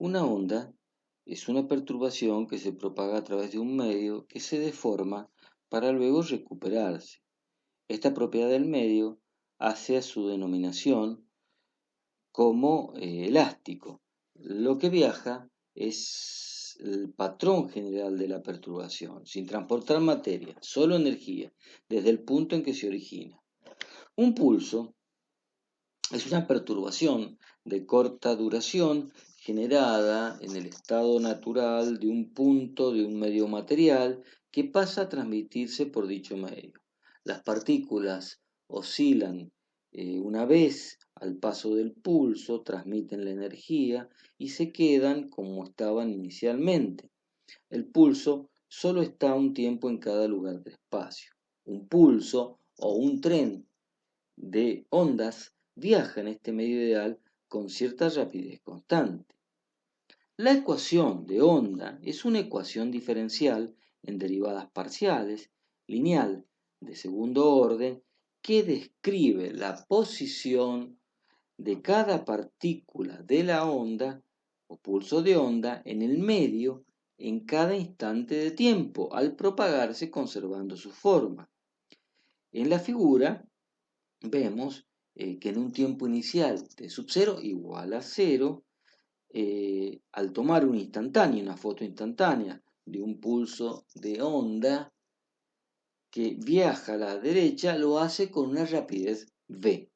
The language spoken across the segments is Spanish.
Una onda es una perturbación que se propaga a través de un medio que se deforma para luego recuperarse. Esta propiedad del medio hace a su denominación como elástico. Lo que viaja es el patrón general de la perturbación, sin transportar materia, solo energía, desde el punto en que se origina. Un pulso es una perturbación de corta duración generada en el estado natural de un punto de un medio material que pasa a transmitirse por dicho medio. Las partículas oscilan una vez al paso del pulso, transmiten la energía y se quedan como estaban inicialmente. El pulso solo está un tiempo en cada lugar del espacio. Un pulso o un tren de ondas viaja en este medio ideal con cierta rapidez constante. La ecuación de onda es una ecuación diferencial en derivadas parciales, lineal, de segundo orden, que describe la posición de cada partícula de la onda o pulso de onda en el medio en cada instante de tiempo, al propagarse conservando su forma. En la figura vemos que en un tiempo inicial de sub 0 igual a 0, al tomar un instantáneo, una foto instantánea de un pulso de onda que viaja a la derecha, lo hace con una rapidez v.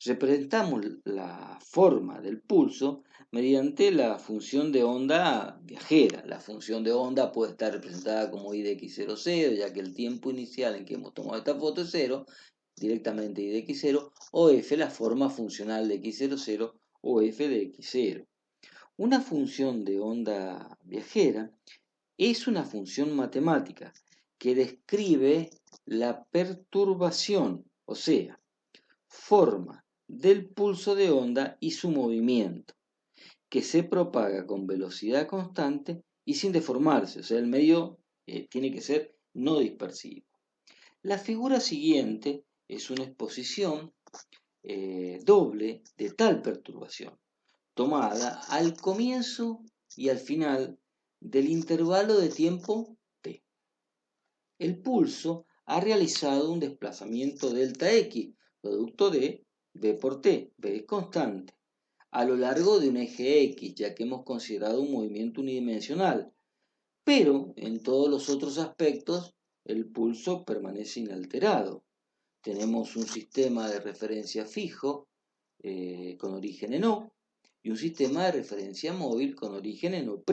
Representamos la forma del pulso mediante la función de onda viajera. La función de onda puede estar representada como I de x00, ya que el tiempo inicial en que hemos tomado esta foto es 0, directamente I de x0, o f, la forma funcional de x00 o f de x0. Una función de onda viajera es una función matemática que describe la perturbación, o sea, forma del pulso de onda y su movimiento, que se propaga con velocidad constante y sin deformarse, o sea, el medio tiene que ser no dispersivo. La figura siguiente es una exposición doble de tal perturbación, tomada al comienzo y al final del intervalo de tiempo t. El pulso ha realizado un desplazamiento delta x, producto de v por t, v es constante, a lo largo de un eje x, ya que hemos considerado un movimiento unidimensional, pero en todos los otros aspectos el pulso permanece inalterado. Tenemos un sistema de referencia fijo con origen en O y un sistema de referencia móvil con origen en O',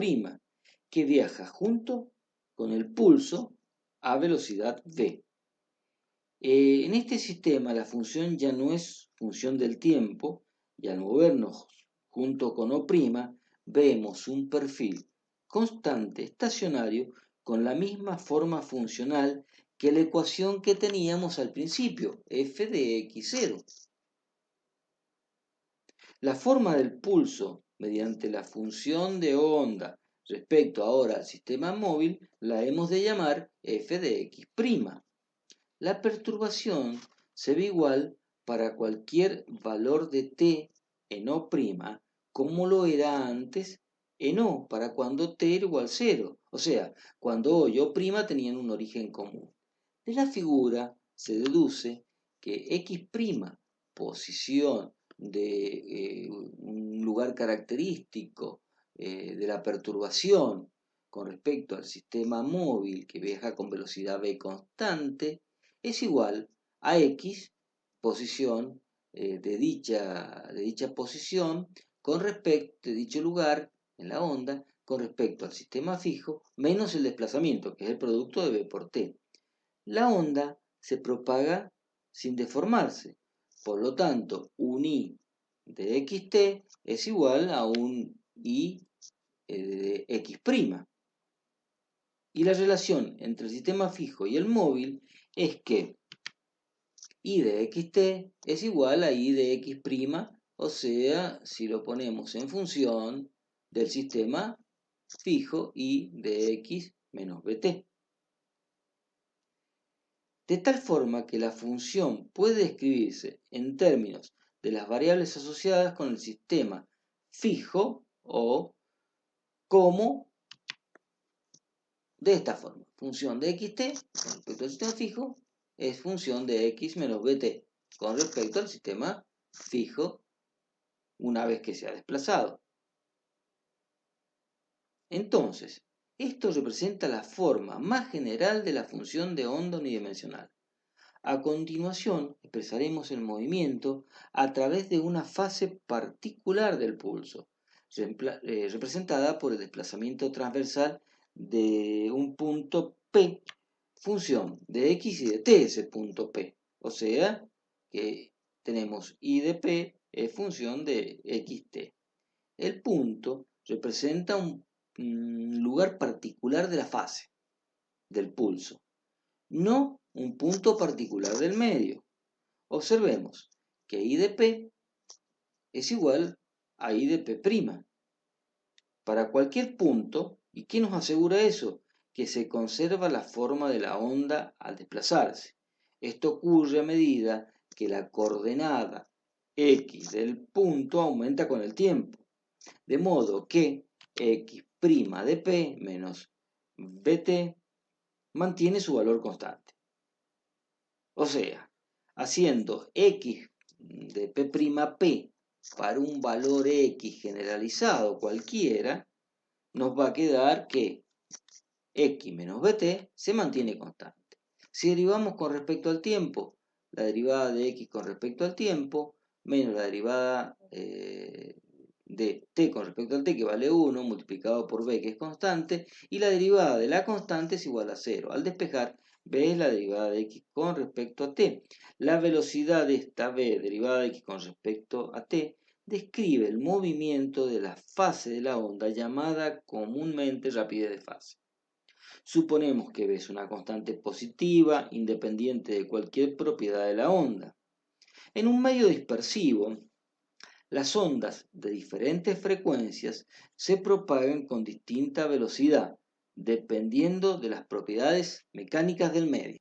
que viaja junto con el pulso a velocidad v. En este sistema la función ya no es función del tiempo y al movernos junto con O', vemos un perfil constante estacionario con la misma forma funcional que la ecuación que teníamos al principio, f de x0. La forma del pulso mediante la función de onda respecto ahora al sistema móvil la hemos de llamar f de x'. La perturbación se ve igual para cualquier valor de t en O', como lo era antes en O, para cuando t era igual a 0, o sea, cuando O y O' tenían un origen común. De la figura se deduce que x', posición de un lugar característico de la perturbación con respecto al sistema móvil que viaja con velocidad v constante, es igual a x, posición de dicha posición con respecto de dicho lugar en la onda con respecto al sistema fijo menos el desplazamiento, que es el producto de v por t. La onda se propaga sin deformarse, por lo tanto, un i de xt es igual a un i de x'. Y la relación entre el sistema fijo y el móvil es que i de xt es igual a i de x', o sea, si lo ponemos en función del sistema fijo, i de x menos bt. De tal forma que la función puede escribirse en términos de las variables asociadas con el sistema fijo o como de esta forma. Función de xt con respecto al sistema fijo es función de x menos bt con respecto al sistema fijo una vez que se ha desplazado. Entonces, esto representa la forma más general de la función de onda unidimensional. A continuación, expresaremos el movimiento a través de una fase particular del pulso, representada por el desplazamiento transversal de un punto P, función de X y de T ese punto P. O sea, que tenemos I de P es función de XT. El punto representa un lugar particular de la fase del pulso, no un punto particular del medio. Observemos que I de P es igual a I de P' para cualquier punto. ¿Y qué nos asegura eso? Que se conserva la forma de la onda al desplazarse. Esto ocurre a medida que la coordenada X del punto aumenta con el tiempo. De modo que X' de P menos BT mantiene su valor constante. O sea, haciendo X de P' para un valor X generalizado cualquiera, nos va a quedar que X menos BT se mantiene constante. Si derivamos con respecto al tiempo, la derivada de X con respecto al tiempo, menos la derivada de T con respecto al T, que vale 1, multiplicado por B, que es constante, y la derivada de la constante es igual a 0. Al despejar, B es la derivada de X con respecto a T. La velocidad de esta B, derivada de X con respecto a T, describe el movimiento de la fase de la onda llamada comúnmente rapidez de fase. Suponemos que B es una constante positiva, independiente de cualquier propiedad de la onda. En un medio dispersivo, las ondas de diferentes frecuencias se propagan con distinta velocidad, dependiendo de las propiedades mecánicas del medio.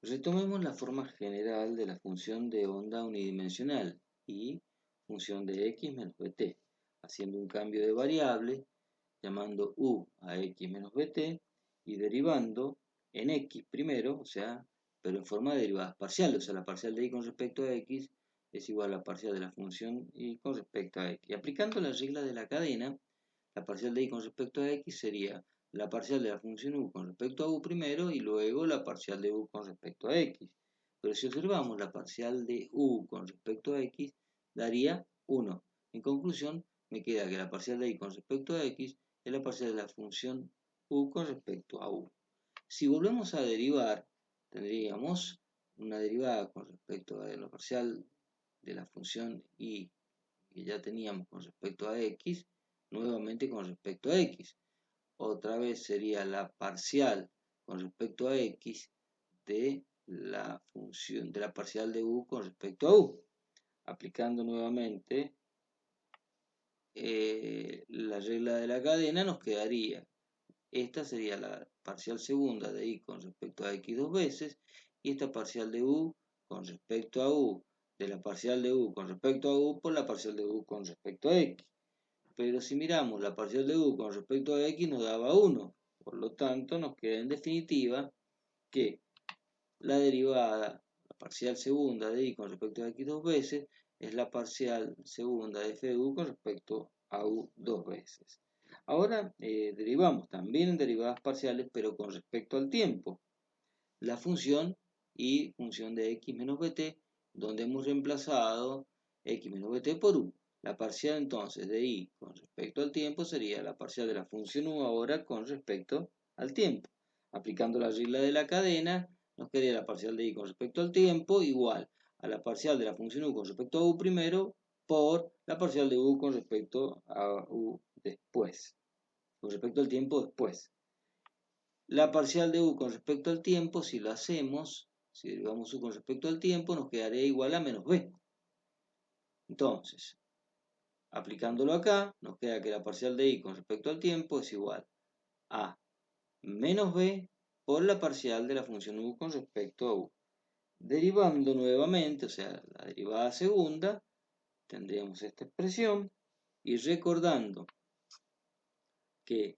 Retomemos la forma general de la función de onda unidimensional y función de x menos bt, haciendo un cambio de variable, llamando u a x menos bt y derivando en x primero, o sea, pero en forma de derivadas parciales, o sea, la parcial de y con respecto a x es igual a la parcial de la función y con respecto a x. Y aplicando la regla de la cadena, la parcial de y con respecto a x sería la parcial de la función u con respecto a u primero y luego la parcial de u con respecto a x. Pero si observamos la parcial de u con respecto a x, daría 1. En conclusión, me queda que la parcial de y con respecto a x es la parcial de la función u con respecto a u. Si volvemos a derivar, tendríamos una derivada con respecto a la parcial de la función y que ya teníamos con respecto a x, nuevamente con respecto a x. Otra vez sería la parcial con respecto a x de la función de la parcial de u con respecto a u. Aplicando nuevamente la regla de la cadena, nos quedaría, esta sería la parcial segunda de y con respecto a x dos veces, y esta parcial de u con respecto a u de la parcial de u con respecto a u por la parcial de u con respecto a x. Pero si miramos la parcial de u con respecto a x nos daba 1. Por lo tanto, nos queda en definitiva que la derivada, la parcial segunda de y con respecto a x dos veces, es la parcial segunda de f de u con respecto a u dos veces. Ahora derivamos también en derivadas parciales, pero con respecto al tiempo. La función y función de x menos bt, donde hemos reemplazado x menos bt por u. La parcial entonces de y con respecto al tiempo sería la parcial de la función u ahora con respecto al tiempo. Aplicando la regla de la cadena, nos quedaría la parcial de y con respecto al tiempo igual a la parcial de la función u con respecto a u primero por la parcial de u con respecto a u después. Con respecto al tiempo después. La parcial de u con respecto al tiempo, si lo hacemos, si derivamos u con respecto al tiempo, nos quedaría igual a menos b. Entonces, aplicándolo acá, nos queda que la parcial de y con respecto al tiempo es igual a menos b por la parcial de la función u con respecto a u. Derivando nuevamente, o sea, la derivada segunda, tendríamos esta expresión, y recordando que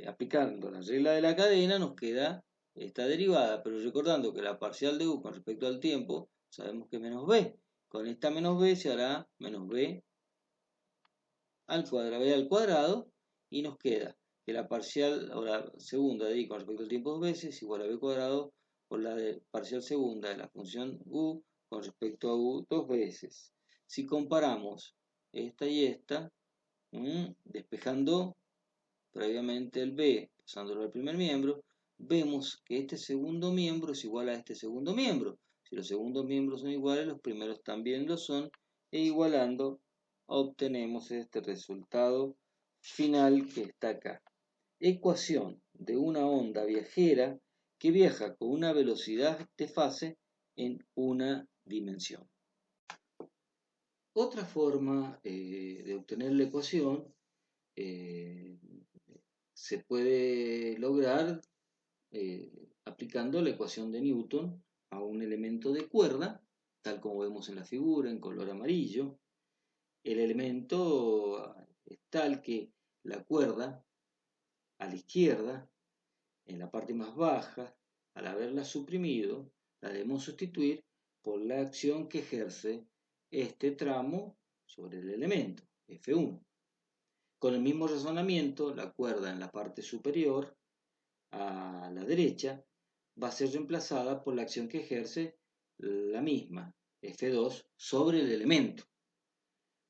aplicando la regla de la cadena nos queda esta derivada, pero recordando que la parcial de u con respecto al tiempo sabemos que es menos b. Con esta menos b se hará menos b al cuadrado y nos queda que la parcial o la segunda de i con respecto al tiempo dos veces es igual a b cuadrado por la parcial segunda de la función u con respecto a u dos veces. Si comparamos esta y esta, despejando previamente el b, pasándolo al primer miembro, vemos que este segundo miembro es igual a este segundo miembro. Si los segundos miembros son iguales, los primeros también lo son, e igualando obtenemos este resultado final que está acá. Ecuación de una onda viajera que viaja con una velocidad de fase en una dimensión. Otra forma de obtener la ecuación se puede lograr aplicando la ecuación de Newton a un elemento de cuerda, tal como vemos en la figura en color amarillo. El elemento es tal que la cuerda a la izquierda, en la parte más baja, al haberla suprimido, la debemos sustituir por la acción que ejerce este tramo sobre el elemento, F1. Con el mismo razonamiento, la cuerda en la parte superior, a la derecha, va a ser reemplazada por la acción que ejerce la misma, F2, sobre el elemento.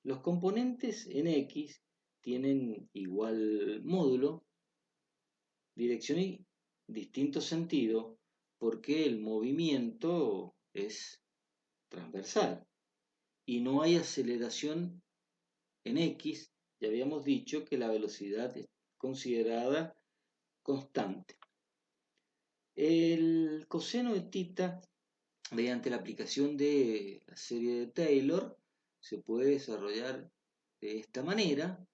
Los componentes en X tienen igual módulo, dirección y distinto sentido, porque el movimiento es transversal y no hay aceleración en X. Ya habíamos dicho que la velocidad es considerada constante. El coseno de tita, mediante la aplicación de la serie de Taylor, se puede desarrollar de esta manera.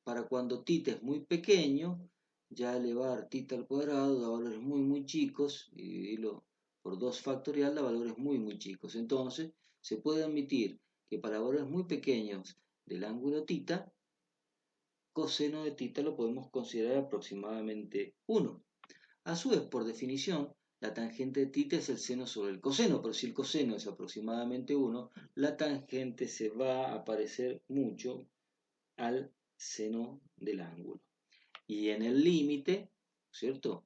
Para cuando tita es muy pequeño, ya elevar tita al cuadrado da valores muy chicos y dividirlo por 2 factorial da valores muy chicos. Entonces, se puede admitir que para valores muy pequeños del ángulo tita, coseno de tita lo podemos considerar aproximadamente 1. A su vez, por definición, la tangente de tita es el seno sobre el coseno, pero si el coseno es aproximadamente 1, la tangente se va a parecer mucho al seno del ángulo. Y en el límite, ¿cierto?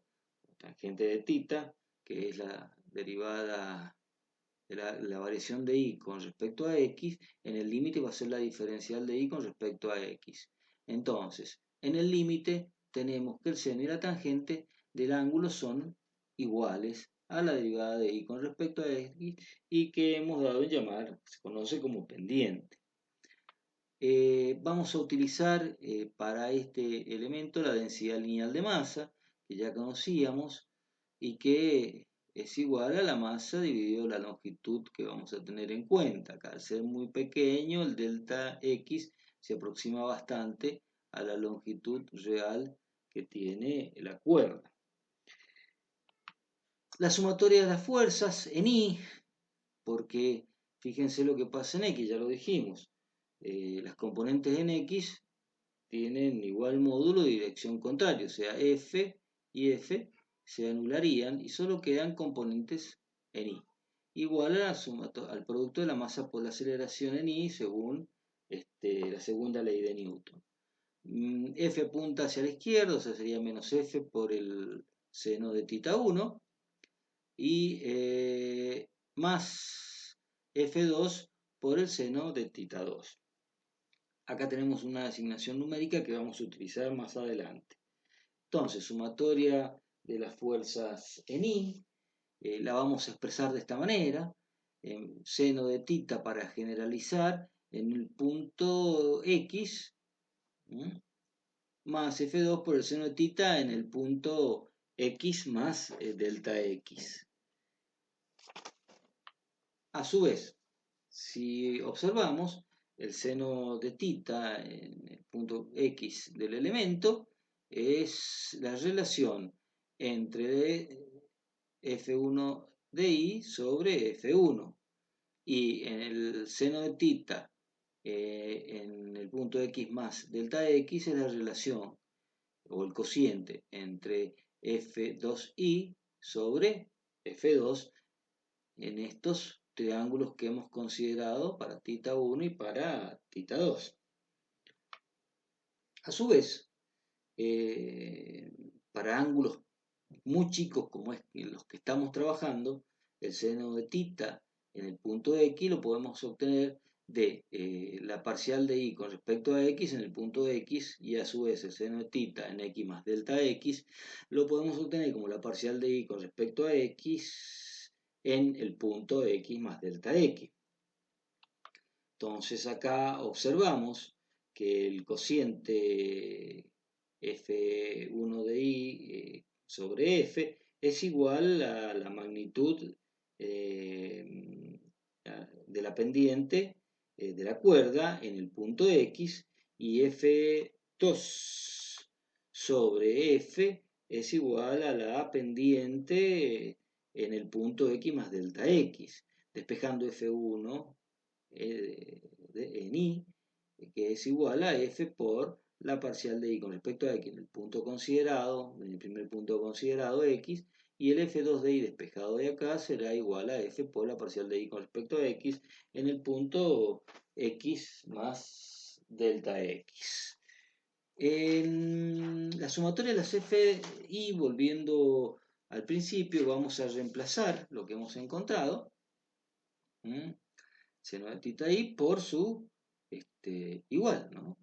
La tangente de tita, que es la derivada de la variación de y con respecto a x, en el límite va a ser la diferencial de y con respecto a x. Entonces, en el límite tenemos que el seno y la tangente del ángulo son iguales a la derivada de y con respecto a x y que hemos dado en llamar, se conoce como pendiente. Vamos a utilizar para este elemento la densidad lineal de masa, que ya conocíamos, y que es igual a la masa dividido la longitud que vamos a tener en cuenta. Acá, al ser muy pequeño, el delta X se aproxima bastante a la longitud real que tiene la cuerda. La sumatoria de las fuerzas en I, porque fíjense lo que pasa en X, ya lo dijimos. Las componentes en X tienen igual módulo de dirección contraria, o sea, F y F se anularían y solo quedan componentes en I, igual a al producto de la masa por la aceleración en I según la segunda ley de Newton. F apunta hacia la izquierda, o sea, sería menos F por el seno de tita 1 y más F2 por el seno de tita 2. Acá tenemos una asignación numérica que vamos a utilizar más adelante. Entonces, sumatoria de las fuerzas en I, la vamos a expresar de esta manera, en seno de tita para generalizar en el punto X, más F2 por el seno de tita en el punto X más delta X. A su vez, si observamos, el seno de tita en el punto X del elemento es la relación entre F1 de I sobre F1. Y en el seno de tita en el punto X más delta X es la relación o el cociente entre F2i sobre F2 en estos triángulos que hemos considerado para θ1 y para θ2. A su vez, para ángulos muy chicos como es los que estamos trabajando, el seno de θ en el punto X lo podemos obtener de la parcial de y con respecto a x en el punto X, y a su vez el seno de θ en x más delta x lo podemos obtener como la parcial de y con respecto a x en el punto X más delta x. Entonces acá observamos que el cociente f1 de i sobre f es igual a la magnitud de la pendiente de la cuerda en el punto X, y f2 sobre f es igual a la pendiente en el punto X más delta X, despejando f1 en i, que es igual a f por la parcial de i con respecto a x en el punto considerado, en el primer punto considerado x, y el f2 de i despejado de acá será igual a f por la parcial de i con respecto a x en el punto x más delta x. En la sumatoria de las fi, volviendo al principio, vamos a reemplazar lo que hemos encontrado, seno de θ i por su igual, ¿no?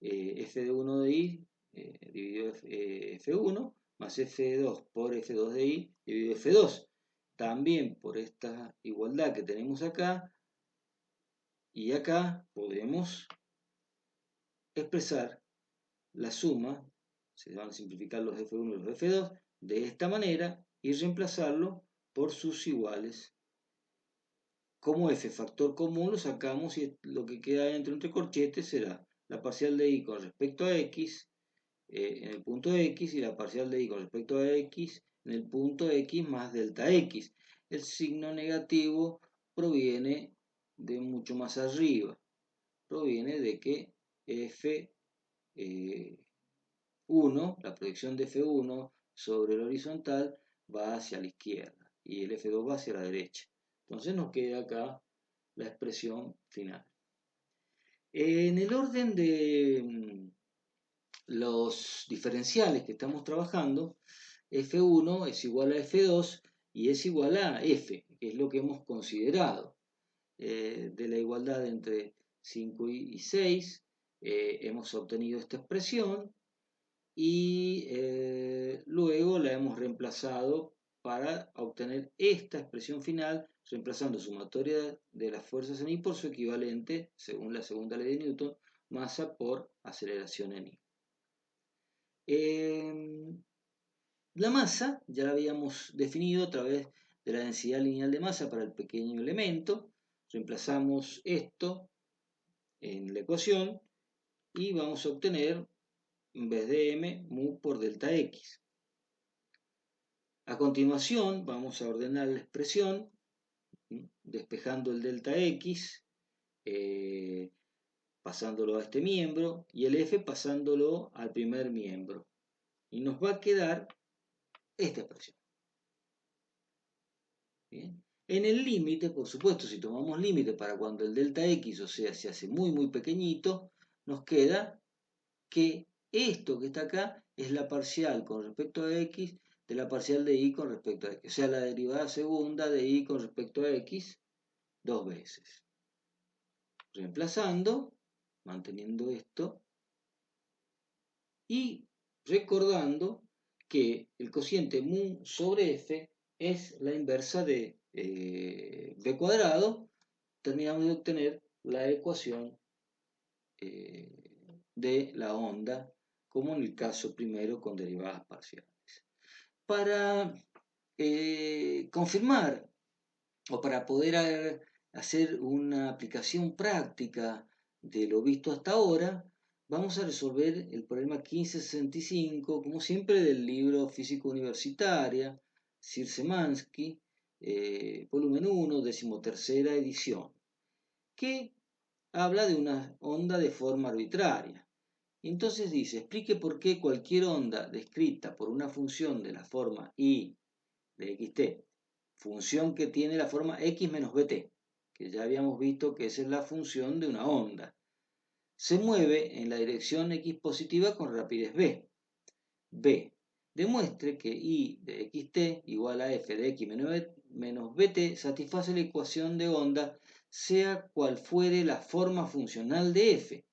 F de 1 de i dividido F1 más F2 por F2 de i dividido F2. También por esta igualdad que tenemos acá y acá podemos expresar la suma, se van a simplificar los F1 y los F2 de esta manera y reemplazarlo por sus iguales. Como f factor común lo sacamos y lo que queda entre corchetes será la parcial de i con respecto a x en el punto X y la parcial de i con respecto a x en el punto X más delta x. El signo negativo proviene de mucho más arriba, proviene de que F1, la proyección de F1 sobre el horizontal va hacia la izquierda y el F2 va hacia la derecha. Entonces nos queda acá la expresión final. En el orden de los diferenciales que estamos trabajando, F1 es igual a F2 y es igual a F, que es lo que hemos considerado. De la igualdad entre 5 y 6 hemos obtenido esta expresión y luego la hemos reemplazado para obtener esta expresión final, reemplazando sumatoria de las fuerzas en I por su equivalente, según la segunda ley de Newton, masa por aceleración en I. La masa ya la habíamos definido a través de la densidad lineal de masa para el pequeño elemento. Reemplazamos esto en la ecuación y vamos a obtener, en vez de m, mu por delta x. A continuación vamos a ordenar la expresión despejando el delta x, pasándolo a este miembro, y el f pasándolo al primer miembro. Y nos va a quedar esta expresión. ¿Bien? En el límite, por supuesto, si tomamos límite para cuando el delta x, o sea, se hace muy muy pequeñito, nos queda que esto que está acá es la parcial con respecto a x de la parcial de y con respecto a x, o sea, la derivada segunda de y con respecto a x dos veces. Reemplazando, manteniendo esto y recordando que el cociente mu sobre f es la inversa de b cuadrado, terminamos de obtener la ecuación de la onda, como en el caso primero con derivadas parciales. Para confirmar o para poder hacer una aplicación práctica de lo visto hasta ahora, vamos a resolver el problema 1565, como siempre, del libro Física Universitaria, Szymanski, volumen 1, 13ª edición, que habla de una onda de forma arbitraria. Entonces dice, explique por qué cualquier onda descrita por una función de la forma I de xt, función que tiene la forma x menos bt, que ya habíamos visto que esa es la función de una onda, se mueve en la dirección x positiva con rapidez b. B. Demuestre que I de xt igual a f de x menos bt satisface la ecuación de onda sea cual fuere la forma funcional de f.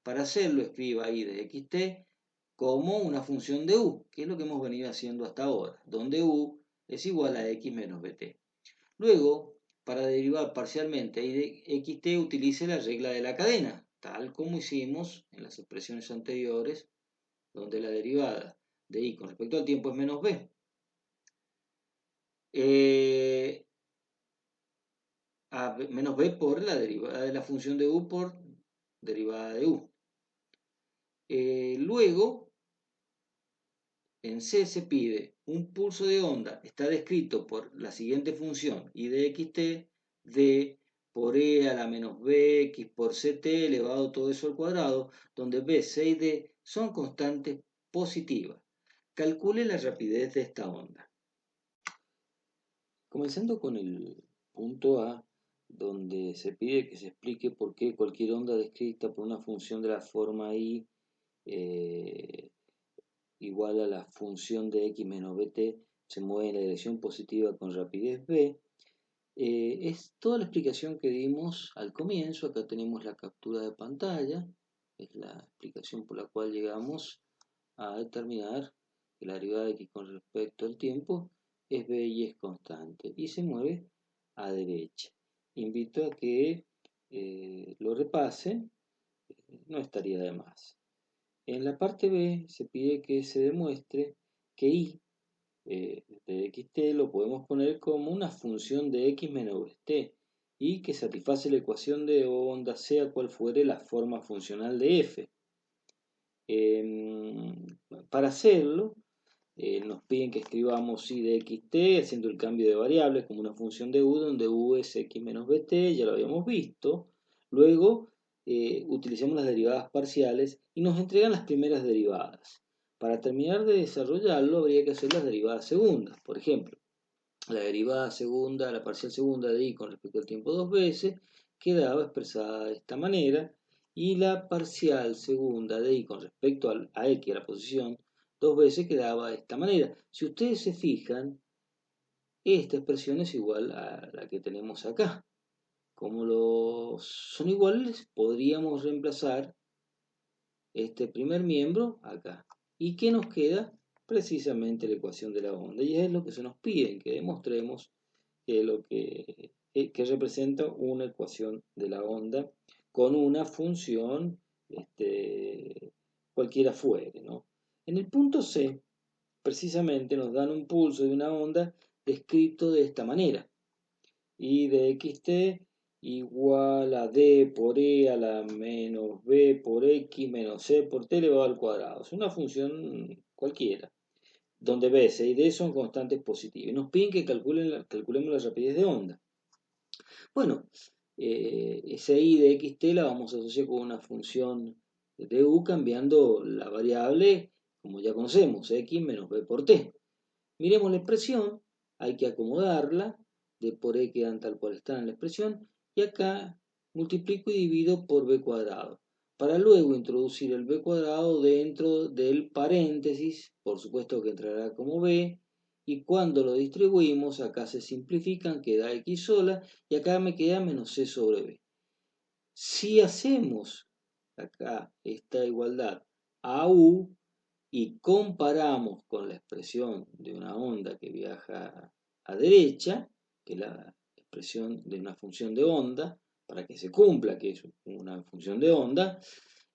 Para hacerlo, escriba I de xt como una función de u, que es lo que hemos venido haciendo hasta ahora, donde u es igual a x menos bt. Luego, para derivar parcialmente I de xt, utilice la regla de la cadena, tal como hicimos en las expresiones anteriores, donde la derivada de I con respecto al tiempo es menos b. Menos b por la derivada de la función de u por derivada de u. Luego, en C se pide un pulso de onda, está descrito por la siguiente función, I de xt, d por e a la menos bx por ct elevado todo eso al cuadrado, donde b, c y d son constantes positivas. Calcule la rapidez de esta onda. Comenzando con el punto A, donde se pide que se explique por qué cualquier onda descrita por una función de la forma I igual a la función de x menos bt se mueve en la dirección positiva con rapidez b. Es toda la explicación que dimos al comienzo. Acá tenemos la captura de pantalla, es la explicación por la cual llegamos a determinar que la derivada de x con respecto al tiempo es b y es constante y se mueve a derecha. Invito a que lo repasen, no estaría de más. En la parte B se pide que se demuestre que I de xt lo podemos poner como una función de x menos bt y que satisface la ecuación de onda sea cual fuere la forma funcional de f. Para hacerlo, nos piden que escribamos I de xt haciendo el cambio de variables como una función de u, donde u es x menos bt, ya lo habíamos visto. Luego utilizamos las derivadas parciales y nos entregan las primeras derivadas. Para terminar de desarrollarlo habría que hacer las derivadas segundas. Por ejemplo, la derivada segunda, la parcial segunda de i con respecto al tiempo dos veces, quedaba expresada de esta manera, y la parcial segunda de i con respecto a x, a la posición, dos veces quedaba de esta manera. Si ustedes se fijan, esta expresión es igual a la que tenemos acá. Como son iguales, podríamos reemplazar este primer miembro acá. ¿Y qué nos queda? Precisamente la ecuación de la onda. Y es lo que se nos pide, que demostremos que representa una ecuación de la onda con una función cualquiera fuere, ¿no? En el punto C, precisamente nos dan un pulso de una onda descrito de esta manera. I de xt igual a d por e a la menos b por x menos c por t elevado al cuadrado. Es una función cualquiera, donde b, c y d son constantes positivas. Y nos piden que calculemos la rapidez de onda. Bueno, esa i de xt la vamos a asociar con una función de u cambiando la variable, como ya conocemos, x menos b por t. Miremos la expresión, hay que acomodarla, d por e quedan tal cual están en la expresión, y acá multiplico y divido por b cuadrado, para luego introducir el b cuadrado dentro del paréntesis, por supuesto que entrará como b, y cuando lo distribuimos, acá se simplifican, queda x sola, y acá me queda menos c sobre b. Si hacemos acá esta igualdad a u, y comparamos con la expresión de una onda que viaja a derecha, que es la expresión de una función de onda, para que se cumpla que es una función de onda,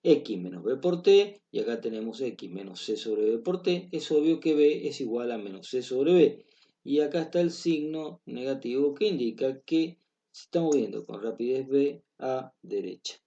x menos b por t, y acá tenemos x menos c sobre b por t, es obvio que b es igual a menos c sobre b. Y acá está el signo negativo que indica que se está moviendo con rapidez b a derecha.